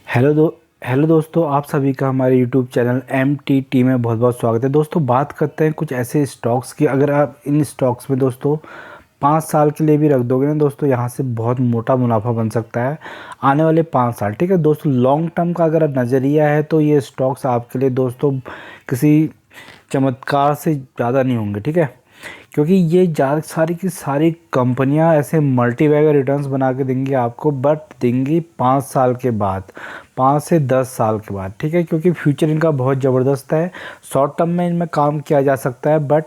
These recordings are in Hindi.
हेलो दोस्तों, आप सभी का हमारे यूट्यूब चैनल MTT में बहुत बहुत स्वागत है। दोस्तों, बात करते हैं कुछ ऐसे स्टॉक्स की। अगर आप इन स्टॉक्स में दोस्तों 5 साल के लिए भी रख दोगे ना दोस्तों, यहाँ से बहुत मोटा मुनाफा बन सकता है आने वाले 5 साल। ठीक है दोस्तों, लॉन्ग टर्म का अगर नज़रिया है तो ये स्टॉक्स आपके लिए दोस्तों किसी चमत्कार से ज़्यादा नहीं होंगे। ठीक है, क्योंकि ये ज़्यादा सारी की सारी कंपनियां ऐसे मल्टी बैगर रिटर्न्स बना के देंगी आपको, बट देंगी 5 साल के बाद, 5 से 10 साल के बाद। ठीक है, क्योंकि फ्यूचर इनका बहुत ज़बरदस्त है। शॉर्ट टर्म में इनमें काम किया जा सकता है, बट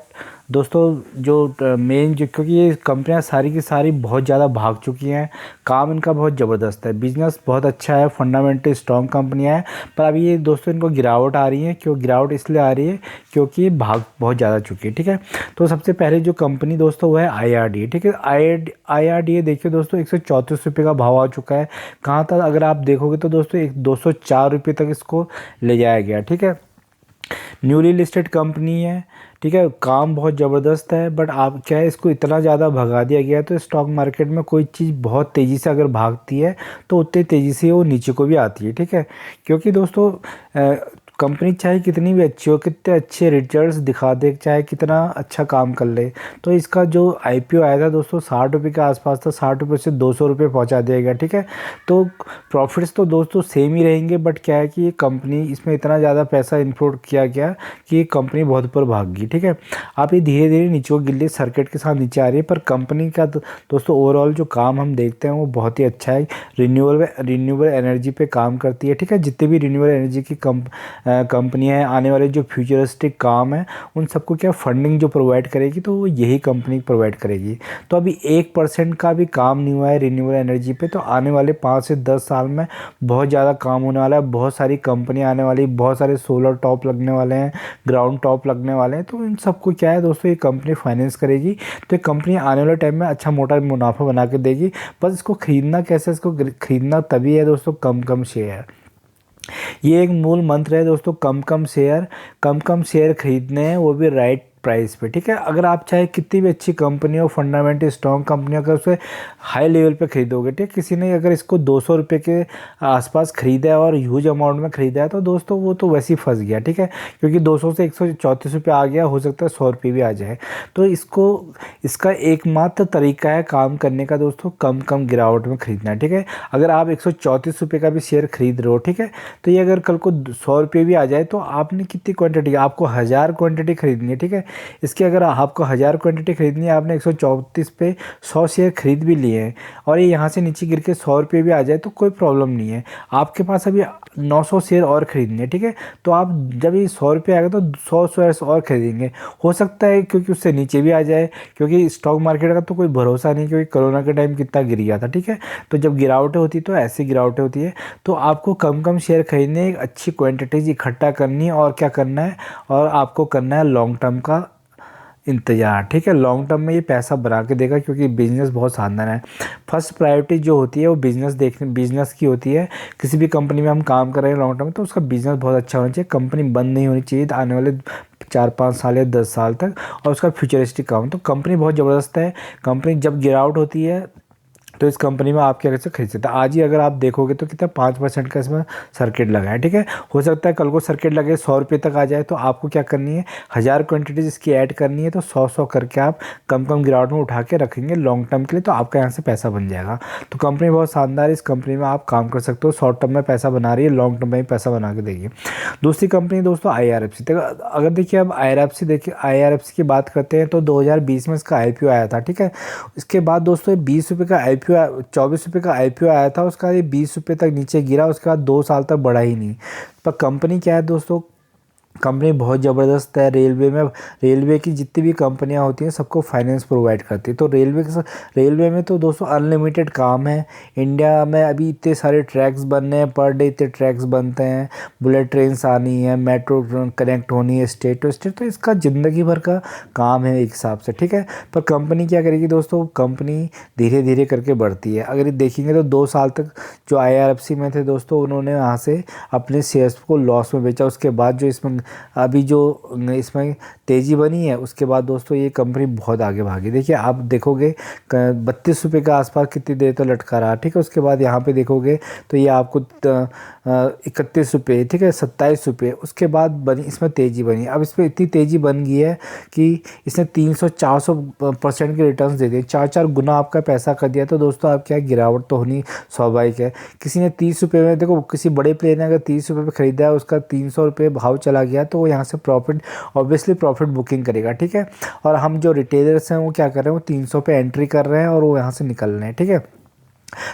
दोस्तों जो मेन जो, क्योंकि ये कंपनियां सारी की सारी बहुत ज़्यादा भाग चुकी हैं, काम इनका बहुत ज़बरदस्त है, बिजनेस बहुत अच्छा है, फंडामेंटल स्ट्रॉन्ग कंपनियां हैं। पर अभी ये दोस्तों इनको गिरावट आ रही है। क्यों गिरावट इसलिए आ रही है? क्योंकि ये भाग बहुत ज़्यादा चुकी है। ठीक है, तो सबसे पहले जो कंपनी दोस्तों वो है IRDA। ठीक है, IRDA देखिए दोस्तों, 134 रुपये का भाव आ चुका है। कहाँ तक अगर आप देखोगे तो दोस्तों 204 रुपये तक इसको ले जाया गया। ठीक है, न्यूली लिस्टेड कंपनी है। ठीक है, काम बहुत ज़बरदस्त है, बट आप क्या है, इसको इतना ज़्यादा भगा दिया गया है। तो स्टॉक मार्केट में कोई चीज़ बहुत तेज़ी से अगर भागती है तो उतनी तेज़ी से वो नीचे को भी आती है। ठीक है, क्योंकि दोस्तों कंपनी चाहे कितनी भी अच्छी हो, कितने अच्छे रिजल्ट्स दिखा दे, चाहे कितना अच्छा काम कर ले, तो इसका जो IPO आया था दोस्तों 60 रुपये के आसपास था, 60 रुपये से 200 रुपये पहुंचा दिया गया। ठीक है, तो प्रॉफिट्स तो दोस्तों सेम ही रहेंगे, बट क्या है कि ये कंपनी, इसमें इतना ज़्यादा पैसा इनपुट किया गया कि ये कंपनी बहुत ऊपर भाग गई। ठीक है, आप ये धीरे धीरे नीचे को गिल्ली सर्किट के साथ नीचे आ रही है, पर कंपनी का दोस्तों ओवरऑल जो काम हम देखते हैं वो बहुत ही अच्छा है। रिन्यूएबल एनर्जी पे काम करती है। ठीक है, जितने भी रिन्यूएबल एनर्जी की कंपनियां हैं, आने वाले जो फ्यूचरिस्टिक काम है उन सबको क्या फंडिंग जो प्रोवाइड करेगी, तो वो यही कंपनी प्रोवाइड करेगी। तो अभी 1% का भी काम नहीं हुआ है रिन्यूएबल एनर्जी पे, तो आने वाले 5 से 10 साल में बहुत ज़्यादा काम होने वाला है। बहुत सारी कंपनियां आने वाली, बहुत सारे सोलर टॉप लगने वाले हैं, ग्राउंड टॉप लगने वाले हैं। तो इन सबको क्या है दोस्तों, ये कंपनी फाइनेंस करेगी। तो ये कंपनी आने वाले टाइम में अच्छा मोटा मुनाफा बना के देगी। बस इसको खरीदना कैसे, इसको खरीदना तभी है दोस्तों कम कम शेयर। ये एक मूल मंत्र है दोस्तों, कम कम शेयर खरीदने हैं, वो भी राइट प्राइस पे। ठीक है, अगर आप चाहे कितनी भी अच्छी कंपनी हो, फंडामेंटल स्ट्रॉन्ग कंपनी, अगर उसे हाई लेवल पे खरीदोगे, ठीक है, किसी ने अगर इसको 200 रुपये के आसपास खरीदा है और ह्यूज अमाउंट में खरीदा है, तो दोस्तों वो तो वैसे ही फंस गया। ठीक है, क्योंकि 200 से 134 रुपये आ गया, हो सकता है 100 रुपये भी आ जाए। तो इसका एकमात्र तरीका है काम करने का दोस्तों, कम कम गिरावट में खरीदना है। ठीक है, अगर आप 134 रुपये का भी शेयर खरीद रहे हो, ठीक है, तो ये अगर कल को 100 रुपये भी आ जाए, तो आपने कितनी क्वांटिटी, आपको 1000 क्वांटिटी खरीदनी है। ठीक है, इसके अगर आपको 1000 क्वांटिटी खरीदनी है, आपने 134 पे 100 शेयर खरीद भी लिए हैं, और ये यहाँ से नीचे गिर के 100 रुपये भी आ जाए तो कोई प्रॉब्लम नहीं है। आपके पास अभी 900 शेयर और खरीदने हैं। ठीक है, तो आप जब ये 100 रुपये आएगा तो 100 शेयर और खरीदेंगे। हो सकता है क्योंकि उससे नीचे भी आ जाए, क्योंकि स्टॉक मार्केट का तो कोई भरोसा नहीं, क्योंकि कोरोना के टाइम कितना गिर गया था। ठीक है, तो जब गिरावटें होती तो ऐसी गिरावटें होती है। तो आपको कम कम शेयर खरीदने, एक अच्छी क्वांटिटीज इकट्ठा करनी है, और क्या करना है, और आपको करना है लॉन्ग टर्म का इंतजार। ठीक है, लॉन्ग टर्म में ये पैसा बना के देगा, क्योंकि बिजनेस बहुत शानदार है। फर्स्ट प्रायोरिटी जो होती है वो बिजनेस की होती है। किसी भी कंपनी में हम काम कर रहे हैं लॉन्ग टर्म में, तो उसका बिजनेस बहुत अच्छा होना चाहिए, कंपनी बंद नहीं होनी चाहिए आने वाले 4-5 साल या 10 साल तक, और उसका फ्यूचरिस्टिक काम। तो कंपनी बहुत ज़बरदस्त है। कंपनी जब गिरावट होती है तो इस कंपनी में आप क्या कर सकते खरीद सकते हैं। आज ही अगर आप देखोगे तो कितना 5% का इसमें सर्किट लगा है। ठीक है, हो सकता है कल को सर्किट लगे 100 रुपये तक आ जाए, तो आपको क्या करनी है, 1000 क्वांटिटीज इसकी ऐड करनी है, तो 100 करके आप कम कम गिरावट में उठा के रखेंगे लॉन्ग टर्म के लिए, तो आपका यहाँ से पैसा बन जाएगा। तो कंपनी बहुत शानदार है, इस कंपनी में आप काम कर सकते हो। शॉर्ट टर्म में पैसा बना रही है, लॉन्ग टर्म में भी पैसा बना के देगी। दूसरी कंपनी दोस्तों IRFC। अगर देखिए, अब IRFC की बात करते हैं तो 2020 में इसका IPO आया था। ठीक है, इसके बाद दोस्तों 20 रुपये का IPO, 24 रुपये का IPO आया था, उसका ये 20 रुपये तक नीचे गिरा, उसके बाद 2 साल तक बढ़ा ही नहीं। पर कंपनी क्या है दोस्तों, कंपनी बहुत ज़बरदस्त है। रेलवे की जितनी भी कंपनियां होती हैं सबको फाइनेंस प्रोवाइड करती है। तो रेलवे में तो दोस्तों अनलिमिटेड काम है। इंडिया में अभी इतने सारे ट्रैक्स बनने हैं, पर डे इतने ट्रैक्स बनते हैं, बुलेट ट्रेन्स आनी है, मेट्रो कनेक्ट होनी है स्टेट टू स्टेट, तो इसका ज़िंदगी भर का काम है एक हिसाब से। ठीक है, पर कंपनी क्या करेगी दोस्तों, कंपनी धीरे धीरे करके बढ़ती है। अगर ये देखेंगे तो 2 साल तक जो IRFC में थे दोस्तों, उन्होंने वहाँ से अपने शेयर्स को लॉस में बेचा। उसके बाद जो इसमें अभी जो इसमें तेज़ी बनी है उसके बाद दोस्तों ये कंपनी बहुत आगे भागी। देखिए आप देखोगे 32 रुपये के आसपास कितनी देर तो लटका रहा, ठीक है। उसके बाद यहाँ पे देखोगे तो ये आपको 31 रुपये, ठीक है, 27 रुपये, उसके बाद बनी इसमें तेज़ी बनी। अब इसमें इतनी तेज़ी बन गई है कि इसने 300-400% के रिटर्न्स दे दिए, 4-4 गुना आपका पैसा कर दिया। तो दोस्तों आप क्या गिरावट तो होनी स्वाभाविक है। किसी ने 30 रुपये में, देखो किसी बड़े प्लेयर ने अगर 30 रुपये में ख़रीदा है, उसका 300 रुपये भाव चला गया तो वो यहाँ से प्रॉफिट, ऑब्वियसली प्रॉफिट बुकिंग करेगा, ठीक है। और हम जो रिटेलर्स हैं वो क्या कर रहे हैं, वो 300 पे एंट्री कर रहे हैं और वो यहाँ से निकल रहे हैं, ठीक है।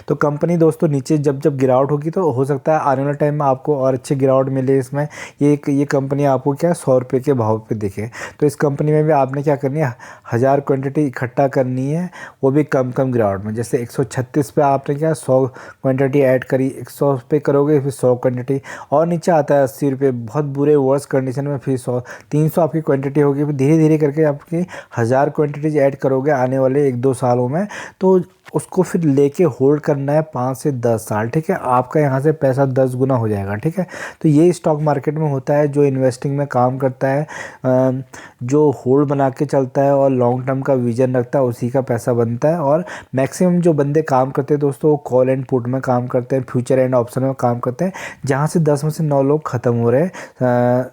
तो कंपनी दोस्तों नीचे जब जब गिरावट होगी तो हो सकता है आने वाले टाइम में आपको और अच्छी गिरावट मिले इसमें। ये कंपनी आपको क्या 100 रुपये के भाव पे दिखे। तो इस कंपनी में भी आपने क्या करनी है, 1000 क्वांटिटी इकट्ठा करनी है, वो भी कम कम गिरावट में। जैसे 136 पे आपने क्या 100 क्वांटिटी ऐड करी, 100 पे करोगे फिर 100 क्वांटिटी, और नीचे आता है 80 रुपये, बहुत बुरे वर्स कंडीशन में फिर 100, 300 आपकी क्वांटिटी होगी। फिर धीरे धीरे करके आपकी 1000 क्वांटिटीज ऐड करोगे आने वाले 1-2 सालों में, तो उसको फिर लेके होल्ड करना है 5 से 10 साल, ठीक है। आपका यहाँ से पैसा 10 गुना हो जाएगा, ठीक है। तो ये स्टॉक मार्केट में होता है, जो इन्वेस्टिंग में काम करता है, जो होल्ड बना के चलता है और लॉन्ग टर्म का विजन रखता है, उसी का पैसा बनता है। और मैक्सिमम जो बंदे काम करते हैं दोस्तों, वो कॉल एंड पुट में काम करते हैं, फ्यूचर एंड ऑप्शन में काम करते हैं, जहाँ से 10 में से 9 लोग ख़त्म हो रहे हैं।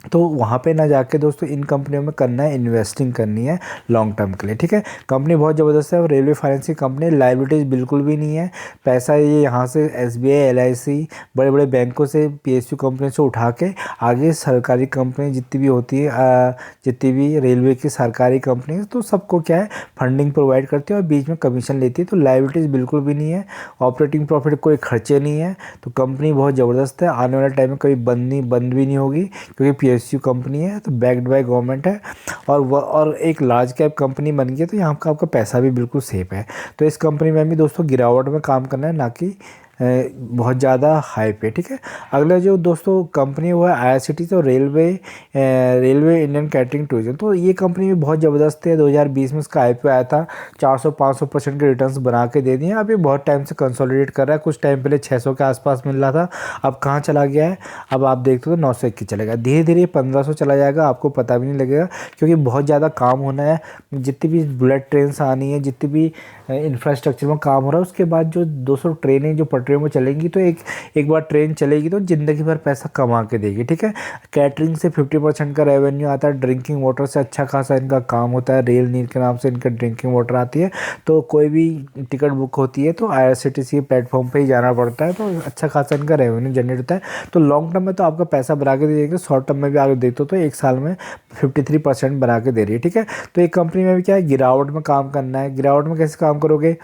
तो वहाँ पे ना जाके दोस्तों इन कंपनियों में करना है, इन्वेस्टिंग करनी है लॉन्ग टर्म के लिए, ठीक है। कंपनी बहुत ज़बरदस्त है और रेलवे फाइनेंस की कंपनी, लाइबिलिटीज़ बिल्कुल भी नहीं है। पैसा ये यहाँ से SBI, LIC, बड़े बड़े बैंकों से, PSU कंपनी से उठा के आगे सरकारी कंपनी जितनी भी होती है, जितनी भी रेलवे की सरकारी कंपनी, तो सबको क्या है फंडिंग प्रोवाइड करती है और बीच में कमीशन लेती है। तो लाइबिलिटीज़ बिल्कुल भी नहीं है, ऑपरेटिंग प्रॉफिट कोई खर्चे नहीं है। तो कंपनी बहुत ज़बरदस्त है, आने वाले टाइम में कभी बंद भी नहीं होगी, क्योंकि PSU कंपनी है, तो बैक्ड बाय गवर्नमेंट है, और एक लार्ज कैप कंपनी बन गई है, तो यहाँ का आपका पैसा भी बिल्कुल सेफ है। तो इस कंपनी में भी दोस्तों गिरावट में काम करना है, ना कि बहुत ज़्यादा हाई पे, ठीक है। अगला जो दोस्तों कंपनी हुआ है IRCTC, और रेलवे इंडियन कैटरिंग टूरिज्म। तो ये कंपनी भी बहुत ज़बरदस्त है। 2020 में इसका IPO आया था, 400-500% के रिटर्न्स बना के दे दिए। अभी बहुत टाइम से कंसोलिडेट कर रहा है, कुछ टाइम पहले 600 के आसपास मिल रहा था, अब कहाँ चला गया है, अब आप देखते हो तो 921 चलेगा, धीरे धीरे 1500 चला जाएगा, आपको पता भी नहीं लगेगा, क्योंकि बहुत ज़्यादा काम होना है। जितनी भी बुलेट ट्रेन आनी है, जितनी भी इंफ्रास्ट्रक्चर में काम हो रहा है, उसके बाद जो 200 ट्रेनें जो पटरियों में चलेंगी, तो एक बार ट्रेन चलेगी तो ज़िंदगी भर पैसा कमा के देगी, ठीक है। कैटरिंग से 50% का रेवेन्यू आता है, ड्रिंकिंग वाटर से अच्छा खासा इनका काम होता है, रेल नीर के नाम से इनका ड्रिंकिंग वाटर आती है। तो कोई भी टिकट बुक होती है तो IRCTC प्लेटफॉर्म पर ही जाना पड़ता है, तो अच्छा खासा इनका रेवेन्यू जनरेट होता है। तो लॉन्ग टर्म में तो आपका पैसा बना के दे देंगे, शॉर्ट टर्म में भी आगे देखते हो तो एक साल में 53% बना के दे रही है, ठीक है। तो एक कंपनी में भी क्या है, गिरावट में काम करना है। गिरावट में कैसे काम करोगे,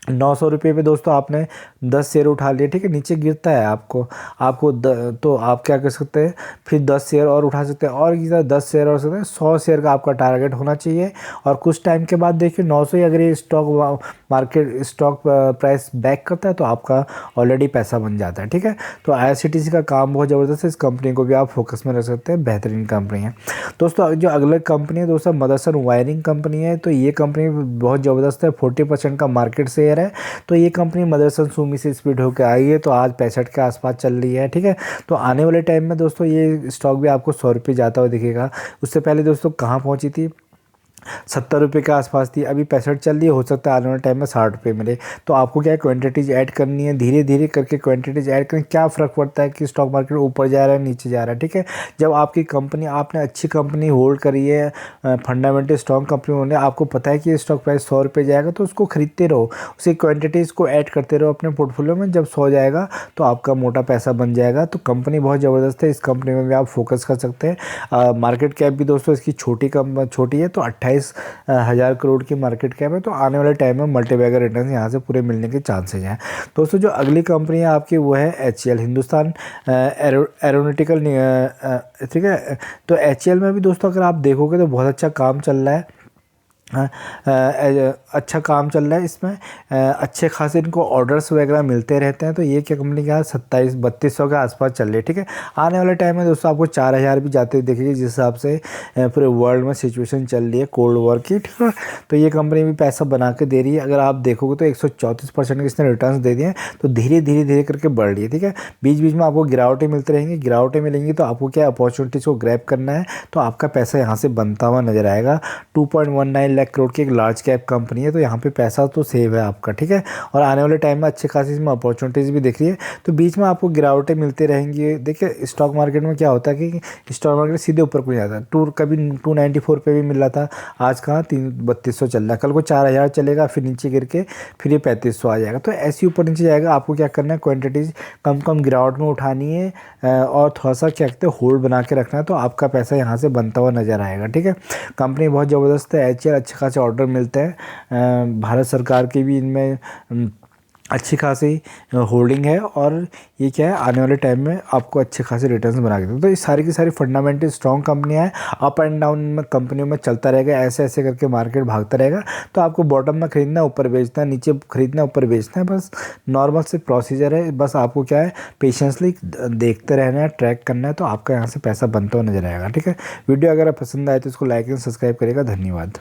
900 रुपये पे दोस्तों आपने 10 शेयर उठा लिए, ठीक है, नीचे गिरता है आपको तो आप क्या कर सकते हैं, फिर 10 शेयर और उठा सकते हैं, और इधर 10 शेयर और सकते हैं, 100 शेयर का आपका टारगेट होना चाहिए। और कुछ टाइम के बाद देखिए 900 ही अगर ये स्टॉक प्राइस बैक करता है तो आपका ऑलरेडी पैसा बन जाता है, ठीक है। तो IRCTC का काम बहुत ज़बरदस्त है, इस कंपनी को भी आप फोकस में रख सकते हैं, बेहतरीन कंपनी है। दोस्तों जो अगला कंपनी है दोस्तों, मदरसन वायरिंग कंपनी है। तो ये कंपनी बहुत ज़बरदस्त है, 40% का मार्केट शेयर है। तो ये कंपनी मदरसन सुमी से स्पीड होकर आई है, तो आज 65 के आसपास चल रही है, ठीक है। तो आने वाले टाइम में दोस्तों ये स्टॉक भी आपको 100 रुपये जाता हुआ दिखेगा। उससे पहले दोस्तों कहाँ पहुँची थी, 70 रुपये के आसपास थी, अभी 65 चल रही है, हो सकता है आने वाले टाइम में 60 रुपये मिले। तो आपको क्या है, क्वांटिटीज ऐड करनी है, धीरे धीरे करके क्वांटिटीज ऐड करें। क्या फ़र्क पड़ता है कि स्टॉक मार्केट ऊपर जा रहा है नीचे जा रहा है, ठीक है। जब आपकी कंपनी, आपने अच्छी कंपनी होल्ड करी है, फंडामेंटल स्ट्रॉन्ग कंपनी होने, आपको पता है कि स्टॉक प्राइस 100 रुपये जाएगा, तो उसको खरीदते रहो, उसी क्वान्टिटीज़ को ऐड करते रहो अपने पोर्टफोलियो में। जब 100 जाएगा तो आपका मोटा पैसा बन जाएगा। तो कंपनी बहुत ज़बरदस्त है, इस कंपनी में भी आप फोकस कर सकते हैं। मार्केट कैप भी दोस्तों इसकी छोटी है, तो 28,000 करोड़ की मार्केट कैप है। तो आने वाले टाइम में मल्टीबैगर रिटर्न यहाँ से पूरे मिलने के चांसेज हैं। दोस्तों जो अगली कंपनी है आपकी वो है HCL, हिंदुस्तान एरोनॉटिकल, ठीक है। तो HCL में भी दोस्तों अगर आप देखोगे तो बहुत अच्छा काम चल रहा है। हाँ, अच्छा काम चल रहा है इसमें। अच्छे खासे इनको ऑर्डर्स वगैरह मिलते रहते हैं। तो ये क्या कंपनी का 27-32 सौ के आसपास चल रही है, ठीक है। आने वाले टाइम में दोस्तों आपको 4,000 भी जाते हुए दिखेगी, जिस हिसाब से पूरे वर्ल्ड में सिचुएशन चल रही है कोल्ड वॉर की, ठीक है। तो ये कंपनी भी पैसा बना के दे रही है। अगर आप देखोगे तो 134% के इसने रिटर्न दे दिए हैं। तो धीरे धीरे धीरे करके बढ़ रही है, ठीक है। बीच बीच में आपको गिरावटें मिलती रहेंगी, गिरावटें मिलेंगी तो आपको क्या अपॉर्चुनिटीज़ को ग्रैब करना है। तो आपका पैसा यहाँ से बनता हुआ नजर आएगा। 2.19 लाख करोड़ की एक लार्ज कैप कंपनी है, तो यहाँ पे पैसा तो सेव है आपका, ठीक है। और आने वाले टाइम में अच्छी खासी इसमें अपॉर्चुनिटीज़ भी दिख रही है। तो बीच में आपको गिरावटें मिलती रहेंगी। देखिए स्टॉक मार्केट में क्या होता है कि स्टॉक मार्केट सीधे ऊपर को नहीं जाता। कभी 294 पे भी मिल रहा था, आज कहाँ 3200 चल रहा है, कल को 4000 चलेगा, फिर नीचे गिर के फिर ये 3500 आ जाएगा। तो ऐसे ऊपर नीचे जाएगा। आपको क्या करना है, क्वान्टिटीज़ कम कम गिरावट में उठानी है, और थोड़ा सा क्या कहते हैं होल्ड बना के रखना है। तो आपका पैसा यहाँ से बनता हुआ नज़र आएगा, ठीक है। कंपनी बहुत ज़बरदस्त है, एचएल अच्छे खासे ऑर्डर मिलते हैं। भारत सरकार की भी इनमें अच्छी खासी होल्डिंग है। और ये क्या है, आने वाले टाइम में आपको अच्छे खासे रिटर्न्स बना के देते हैं। तो ये सारी की सारी फंडामेंटल स्ट्रॉन्ग कंपनियां हैं। अप एंड डाउन में कंपनियों में चलता रहेगा, ऐसे ऐसे करके मार्केट भागता रहेगा। तो आपको बॉटम में खरीदना है, ऊपर बेचना है, नीचे खरीदना है, ऊपर बेचना है, बस नॉर्मल से प्रोसीजर है। बस आपको क्या है, पेशेंसली देखते रहना है, ट्रैक करना है। तो आपका यहाँ से पैसा बनता हुआ नजर आएगा, ठीक है। वीडियो अगर पसंद आए तो इसको लाइक एंड सब्सक्राइब करेगा। धन्यवाद।